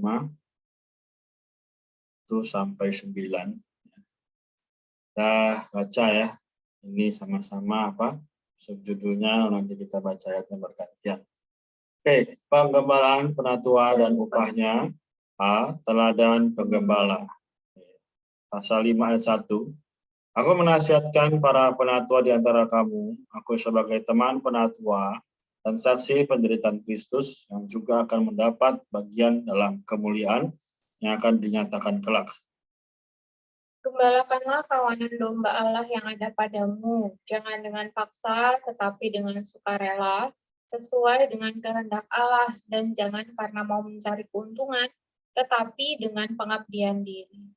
1 sampai 9. Kita baca ya. Ini sama-sama subjudulnya, nanti kita baca ayatnya bergantian. Oke, penggembalaan penatua dan upahnya. A. Teladan penggembala. Pasal 5 ayat 1. Aku menasihatkan para penatua di antara kamu, aku sebagai teman penatua dan saksi penderitaan Kristus yang juga akan mendapat bagian dalam kemuliaan yang akan dinyatakan kelak. Gembalakanlah kawanan domba Allah yang ada padamu, jangan dengan paksa, tetapi dengan sukarela, sesuai dengan kehendak Allah, dan jangan karena mau mencari keuntungan, tetapi dengan pengabdian diri.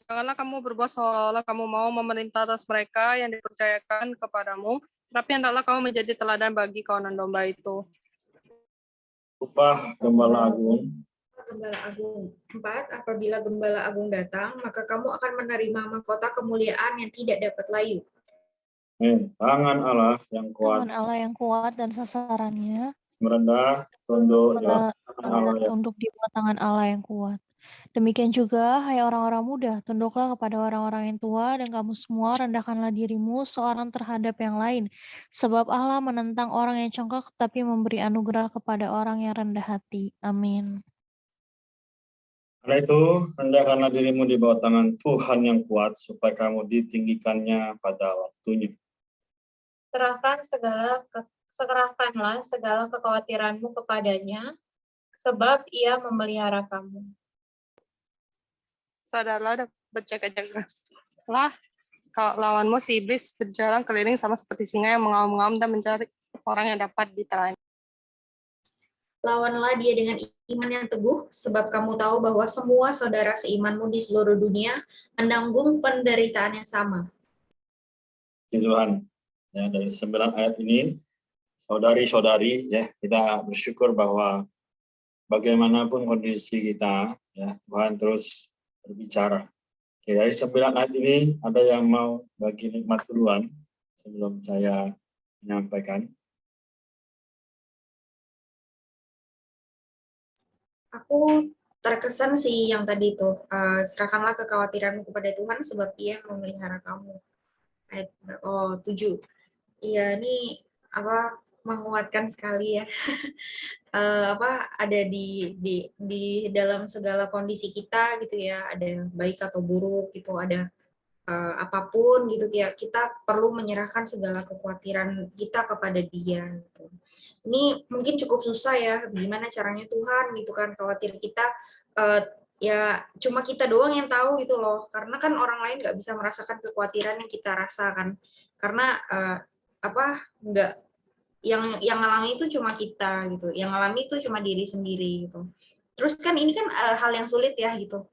Janganlah kamu berbuat seolah-olah kamu mau memerintah atas mereka yang dipercayakan kepadamu, tapi hendaklah kamu menjadi teladan bagi kawanan domba itu. Upah Gembala Agung. Gembala Agung. 4. Apabila Gembala Agung datang, maka kamu akan menerima mahkota kemuliaan yang tidak dapat layu. Tangan Allah yang kuat. Tangan Allah yang kuat dan sasarannya Merendah, tunduk, tunduk di bawah tangan Allah yang kuat. Demikian juga, hai orang-orang muda, tunduklah kepada orang-orang yang tua, dan kamu semua rendahkanlah dirimu seorang terhadap yang lain. Sebab Allah menentang orang yang congkak, tapi memberi anugerah kepada orang yang rendah hati. Amin. Karena itu, rendahkanlah dirimu di bawah tangan Tuhan yang kuat, supaya kamu ditinggikannya pada waktunya. Serahkanlah segala kekhawatiranmu kepadanya, sebab ia memelihara kamu. Sadarlah dan berjaga-jaga. Lah, lawanmu si iblis berjalan keliling sama seperti singa yang mengaum-ngaum dan mencari orang yang dapat ditelan. Lawanlah dia dengan iman yang teguh, sebab kamu tahu bahwa semua saudara seimanmu di seluruh dunia menanggung penderitaan yang sama. Tuhan, ya, dari 9 ayat ini, saudari-saudari, ya, kita bersyukur bahwa bagaimanapun kondisi kita, ya, Tuhan terus berbicara. Oke, dari 9 ayat ini, ada yang mau bagi nikmat duluan sebelum saya menyampaikan? Aku terkesan sih yang tadi itu, serahkanlah kekhawatiranmu kepada Tuhan sebab ia memelihara kamu. Ayat 7. Iya, ini menguatkan sekali ya. Ada di dalam segala kondisi kita gitu ya, ada baik atau buruk gitu, ada apapun gitu ya, kita perlu menyerahkan segala kekhawatiran kita kepada Dia gitu. Ini mungkin cukup susah ya, gimana caranya Tuhan gitu kan, khawatir kita ya cuma kita doang yang tahu gitu loh, karena kan orang lain nggak bisa merasakan kekhawatiran yang kita rasakan, karena nggak yang ngalami itu cuma kita gitu, yang ngalami itu cuma diri sendiri gitu. Terus kan ini kan hal yang sulit ya gitu.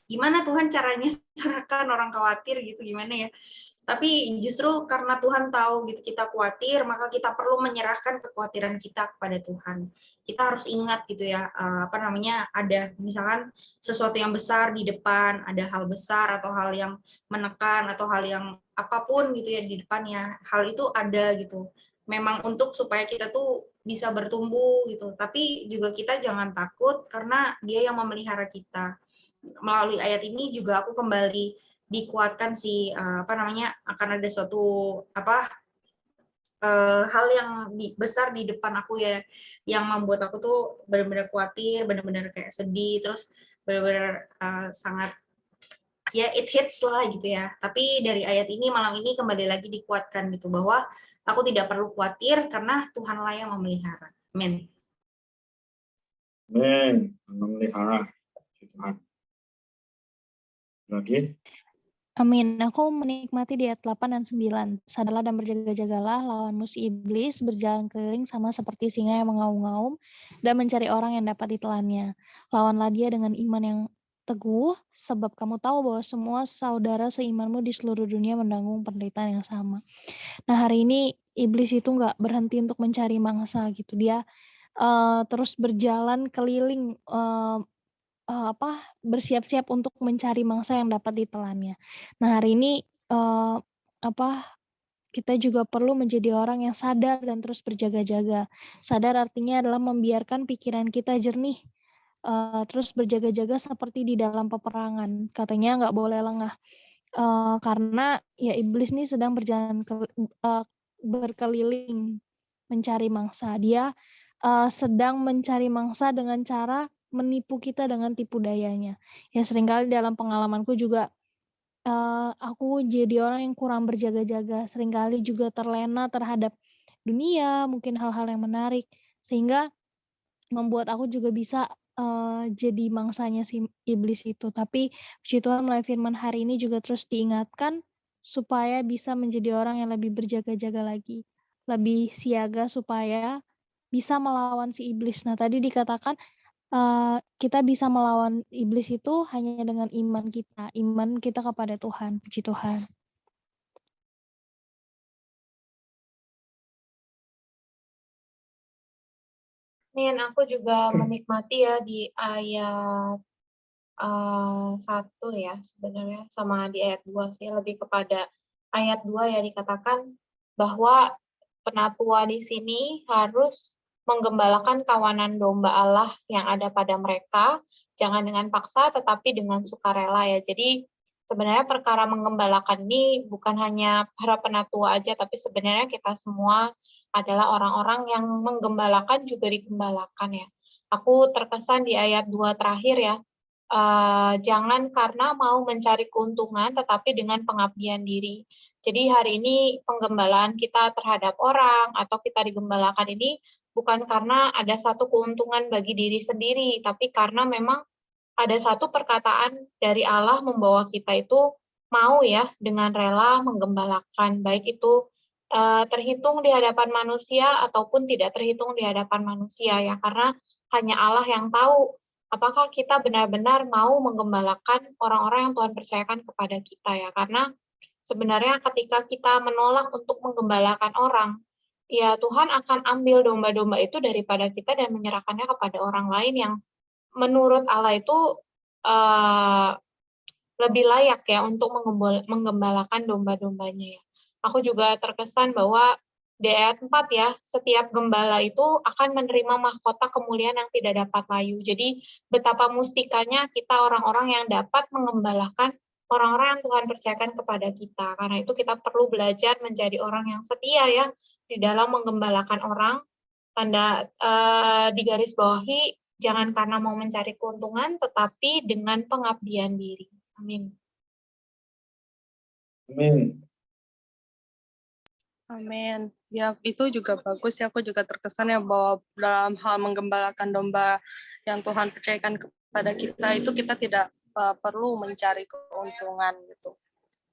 Gimana Tuhan caranya serahkan orang khawatir gitu, gimana ya? Tapi justru karena Tuhan tahu gitu kita khawatir, maka kita perlu menyerahkan kekhawatiran kita kepada Tuhan. Kita harus ingat gitu ya, ada misalkan sesuatu yang besar di depan, ada hal besar atau hal yang menekan atau hal yang apapun gitu ya di depannya. Hal itu ada gitu. Memang untuk supaya kita tuh bisa bertumbuh gitu. Tapi juga kita jangan takut karena Dia yang memelihara kita. Melalui ayat ini juga aku kembali dikuatkan sih akan ada suatu hal yang besar di depan aku ya, yang membuat aku tuh benar-benar khawatir, benar-benar kayak sedih, terus benar-benar sangat ya it hits lah gitu ya. Tapi dari ayat ini malam ini kembali lagi dikuatkan gitu bahwa aku tidak perlu khawatir karena Tuhanlah yang memelihara. Amin. Amin. Memelihara Tuhan. Lagi? Amin. Aku menikmati di ayat 8 dan 9. Sadarlah dan berjaga-jagalah, lawanmu si iblis berjalan keliling sama seperti singa yang mengaum-ngaum dan mencari orang yang dapat ditelannya. Lawanlah dia dengan iman yang teguh, sebab kamu tahu bahwa semua saudara seimanmu di seluruh dunia menanggung penderitaan yang sama. Nah, hari ini iblis itu nggak berhenti untuk mencari mangsa gitu. Dia terus berjalan keliling, bersiap-siap untuk mencari mangsa yang dapat ditelannya. Nah, hari ini kita juga perlu menjadi orang yang sadar dan terus berjaga-jaga. Sadar artinya adalah membiarkan pikiran kita jernih Terus berjaga-jaga seperti di dalam peperangan. Katanya nggak boleh lengah. Karena ya iblis nih sedang berkeliling mencari mangsa. Dia sedang mencari mangsa dengan cara menipu kita dengan tipu dayanya. Ya seringkali dalam pengalamanku juga aku jadi orang yang kurang berjaga-jaga, seringkali juga terlena terhadap dunia, mungkin hal-hal yang menarik, sehingga membuat aku juga bisa jadi mangsanya si iblis itu. Tapi puji Tuhan melalui firman hari ini juga terus diingatkan supaya bisa menjadi orang yang lebih berjaga-jaga lagi, lebih siaga supaya bisa melawan si iblis. Nah, tadi dikatakan kita bisa melawan iblis itu hanya dengan iman kita kepada Tuhan. Puji Tuhan. Nin, aku juga menikmati ya di ayat 1 ya sebenarnya, sama di ayat 2 sih, lebih kepada ayat 2 ya, dikatakan bahwa penatua di sini harus menggembalakan kawanan domba Allah yang ada pada mereka, jangan dengan paksa tetapi dengan sukarela ya. Jadi sebenarnya perkara menggembalakan ini bukan hanya para penatua aja, tapi sebenarnya kita semua adalah orang-orang yang menggembalakan juga digembalakan ya. Aku terkesan di ayat 2 terakhir ya, jangan karena mau mencari keuntungan tetapi dengan pengabdian diri. Jadi hari ini penggembalaan kita terhadap orang atau kita digembalakan ini bukan karena ada satu keuntungan bagi diri sendiri, tapi karena memang ada satu perkataan dari Allah membawa kita itu mau ya dengan rela menggembalakan, baik itu terhitung di hadapan manusia ataupun tidak terhitung di hadapan manusia ya, karena hanya Allah yang tahu apakah kita benar-benar mau menggembalakan orang-orang yang Tuhan percayakan kepada kita ya, karena sebenarnya ketika kita menolak untuk menggembalakan orang, ya Tuhan akan ambil domba-domba itu daripada kita dan menyerahkannya kepada orang lain yang menurut Allah itu lebih layak ya untuk menggembalakan domba-dombanya ya. Aku juga terkesan bahwa di ayat 4 ya, setiap gembala itu akan menerima mahkota kemuliaan yang tidak dapat layu. Jadi betapa mustikanya kita orang-orang yang dapat mengembalakan orang-orang yang Tuhan percayakan kepada kita. Karena itu kita perlu belajar menjadi orang yang setia ya di dalam menggembalakan orang. Tanda di garis bawahi, jangan karena mau mencari keuntungan, tetapi dengan pengabdian diri. Amin. Amin. Amin. Ya, itu juga bagus ya. Aku juga terkesan ya bahwa dalam hal menggembalakan domba yang Tuhan percayakan kepada kita itu kita tidak perlu mencari keuntungan gitu.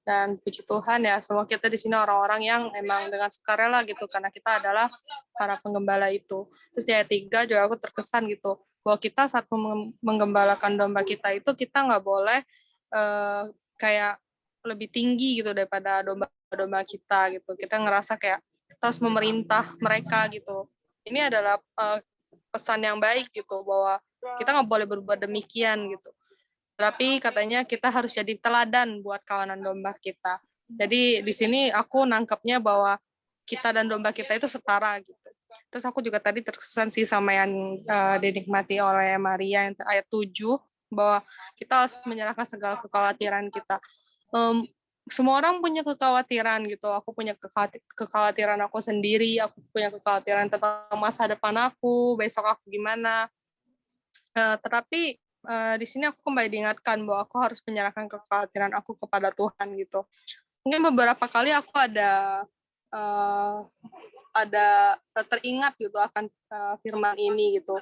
Dan puji Tuhan ya, semua kita di sini orang-orang yang emang dengan sukarela gitu, karena kita adalah para penggembala itu. Terus di ayat 3 juga aku terkesan gitu, bahwa kita saat menggembalakan domba kita itu kita nggak boleh kayak lebih tinggi gitu daripada domba-domba kita gitu. Kita ngerasa kayak kita harus memerintah mereka gitu. Ini adalah pesan yang baik gitu, bahwa kita nggak boleh berbuat demikian gitu. Tapi katanya kita harus jadi teladan buat kawanan domba kita. Jadi di sini aku nangkepnya bahwa kita dan domba kita itu setara gitu. Terus aku juga tadi terkesan sih sama yang dinikmati oleh Maria yang ayat 7, bahwa kita harus menyerahkan segala kekhawatiran kita. Semua orang punya kekhawatiran gitu. Aku punya kekhawatiran aku sendiri, aku punya kekhawatiran tentang masa depan aku, besok aku gimana. Tetapi di sini aku kembali diingatkan bahwa aku harus menyerahkan kekhawatiran aku kepada Tuhan gitu. Mungkin beberapa kali aku ada teringat gitu akan firman ini gitu.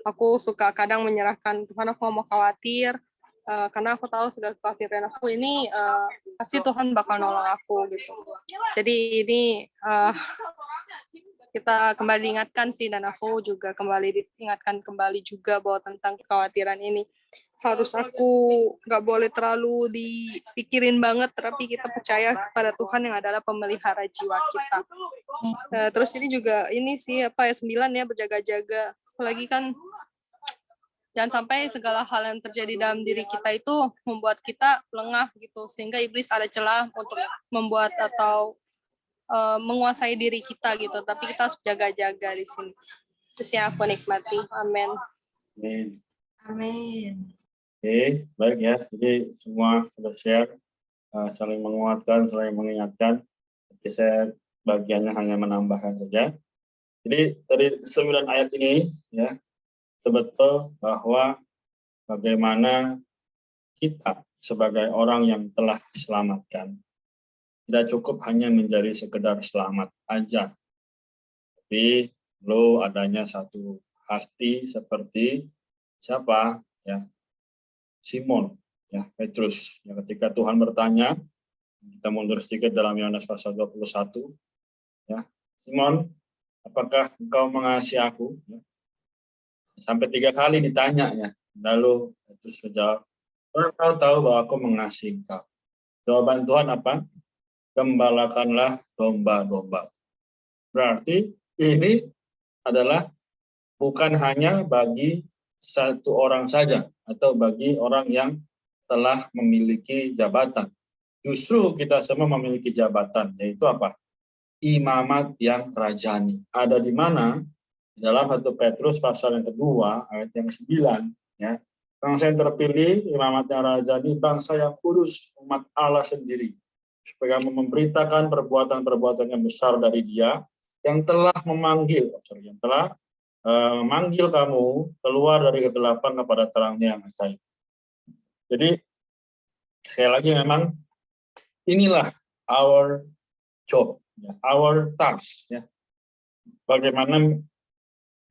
Aku suka kadang menyerahkan, Tuhan aku mau khawatir, karena aku tahu segala kekhawatiran aku ini pasti Tuhan bakal nolong aku gitu. Jadi ini kita kembali diingatkan sih, dan aku juga kembali diingatkan kembali juga bahwa tentang kekhawatiran ini harus aku nggak boleh terlalu dipikirin banget, tapi kita percaya kepada Tuhan yang adalah pemelihara jiwa kita. Terus ini juga ini sih apa ya 9 ya, berjaga-jaga. Apalagi kan jangan sampai segala hal yang terjadi dalam diri kita itu membuat kita lengah gitu, sehingga iblis ada celah untuk membuat atau menguasai diri kita gitu. Tapi kita harus jaga-jaga di sini. Terus yang aku nikmati. Amin. Amin. Amin. Oke, baik ya. Jadi semua sudah share, saling menguatkan, saling mengingatkan. Jadi saya bagiannya hanya menambahkan saja. Jadi dari 9 ayat ini ya, betul bahwa bagaimana kita sebagai orang yang telah diselamatkan tidak cukup hanya menjadi sekedar selamat aja, tapi perlu adanya satu hati seperti siapa ya, Simon ya, Petrus ya, ketika Tuhan bertanya, kita mundur sedikit dalam Yohanes pasal 21 ya, Simon, apakah engkau mengasihi aku ya? Sampai 3 kali ditanya ya, lalu Petrus menjawab, engkau tahu bahwa aku mengasihi engkau. Jawaban Tuhan apa? Gembalakanlah domba-domba. Berarti ini adalah bukan hanya bagi satu orang saja atau bagi orang yang telah memiliki jabatan. Justru kita semua memiliki jabatan, yaitu apa? Imamat yang rajani. Ada di mana? Dalam 1 Petrus pasal yang kedua, ayat yang 9. Ya. Bangsa yang terpilih, imamat yang rajani, bangsa yang kudus, umat Allah sendiri. Supaya memberitakan perbuatan-perbuatan yang besar dari Dia yang telah memanggil kamu keluar dari kegelapan kepada terangnya yang ajaib. Jadi sekali lagi memang inilah our job, ya, our task. Ya. Bagaimana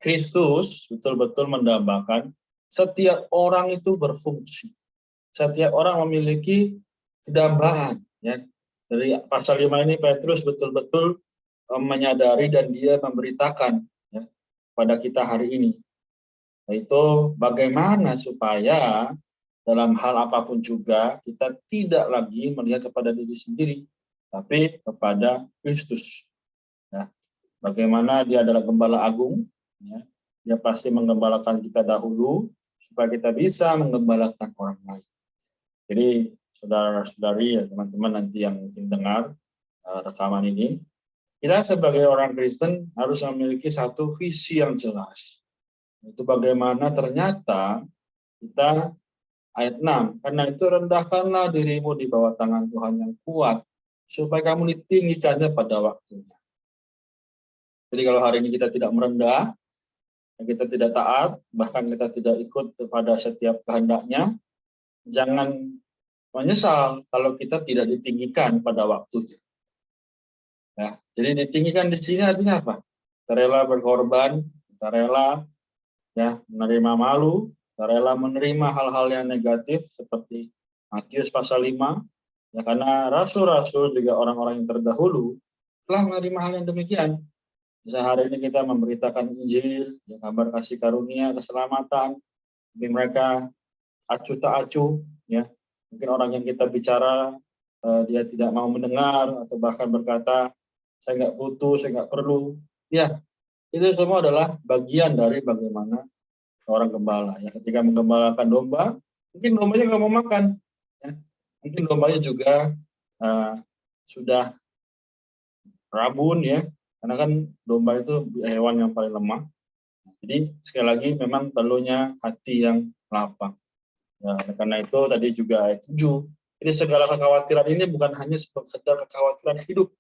Kristus betul-betul mendambakan setiap orang itu berfungsi, setiap orang memiliki kedambaan. Ya. Dari pasal 5 ini Petrus betul-betul menyadari dan dia memberitakan ya, pada kita hari ini, yaitu bagaimana supaya dalam hal apapun juga kita tidak lagi melihat kepada diri sendiri, tapi kepada Kristus. Ya. Bagaimana Dia adalah Gembala Agung, ya. Dia pasti menggembalakan kita dahulu supaya kita bisa menggembalakan orang lain. Jadi saudara-saudari, ya, teman-teman nanti yang mungkin dengar rekaman ini, kita sebagai orang Kristen harus memiliki satu visi yang jelas. Itu bagaimana ternyata kita, ayat 6, karena itu rendahkanlah dirimu di bawah tangan Tuhan yang kuat, supaya kamu ditinggikannya pada waktunya. Jadi kalau hari ini kita tidak merendah, kita tidak taat, bahkan kita tidak ikut kepada setiap kehendaknya, jangan menyesal kalau kita tidak ditinggikan pada waktunya. Ya, jadi ditinggikan di sini artinya apa? Kita rela berkorban, kita rela ya menerima malu, kita rela menerima hal-hal yang negatif seperti Matius pasal 5, ya, karena rasul-rasul juga orang-orang yang terdahulu telah menerima hal yang demikian. Bisa hari ini kita memberitakan Injil, ya, kabar kasih karunia, keselamatan, mungkin mereka acuh tak acuh, ya, mungkin orang yang kita bicara dia tidak mau mendengar atau bahkan berkata saya nggak butuh, saya nggak perlu. Ya, itu semua adalah bagian dari bagaimana seorang gembala. Ya, ketika menggembalakan domba, mungkin dombanya nggak mau makan. Ya. Mungkin dombanya juga sudah rabun, ya, karena kan domba itu hewan yang paling lemah. Jadi sekali lagi memang perlunya hati yang lapang. Ya, karena itu tadi juga ayat 7. Jadi segala kekhawatiran ini bukan hanya sekedar kekhawatiran hidup.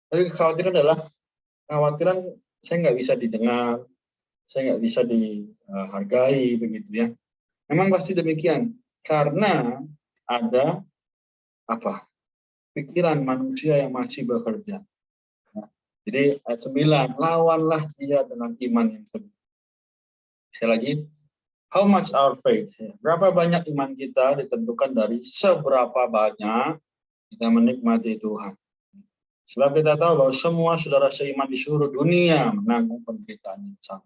Tapi kekhawatiran adalah kekhawatiran saya nggak bisa didengar, saya nggak bisa dihargai, begitu ya. Memang pasti demikian, karena ada apa? Pikiran manusia yang masih bekerja. Nah, jadi ayat 9, lawanlah dia dengan iman yang penuh. Sekali lagi, how much our faith? Berapa banyak iman kita ditentukan dari seberapa banyak kita menikmati Tuhan. Sebab kita tahu bahwa semua saudara seiman di seluruh dunia menanggung penderitaan yang sama.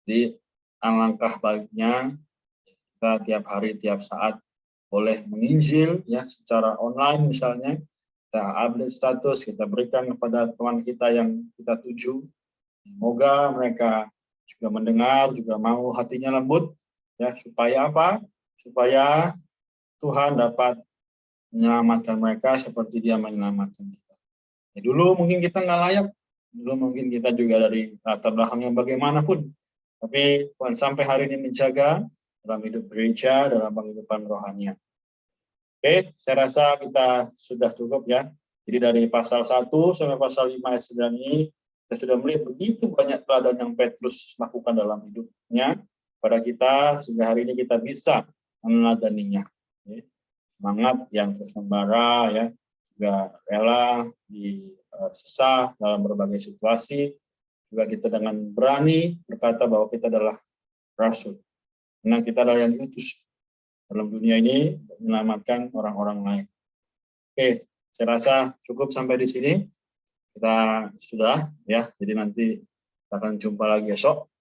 Jadi alangkah baiknya kita tiap hari, tiap saat boleh menginjil ya secara online misalnya. Kita update status, kita berikan kepada teman kita yang kita tuju. Semoga mereka juga mendengar, juga mau hatinya lembut ya, supaya apa? Supaya Tuhan dapat menyelamatkan mereka seperti Dia menyelamatkan kita. Ya, dulu mungkin kita nggak layak, dulu mungkin kita juga dari latar belakang yang bagaimanapun, tapi Tuhan sampai hari ini menjaga, dalam hidup gereja, dalam kehidupan rohaninya. Oke, saya rasa kita sudah cukup ya. Jadi dari pasal 1 sampai pasal 5 ayat 9 ini, kita sudah melihat begitu banyak teladan yang Petrus lakukan dalam hidupnya pada kita, sehingga hari ini kita bisa meneladaninya. Oke. Semangat yang terus membara, ya, juga rela disesah dalam berbagai situasi, juga kita dengan berani berkata bahwa kita adalah rasul. Karena kita adalah yang diutus dalam dunia ini untuk menyelamatkan orang-orang lain. Oke, saya rasa cukup sampai di sini. Kita sudah ya, jadi nanti kita akan jumpa lagi esok.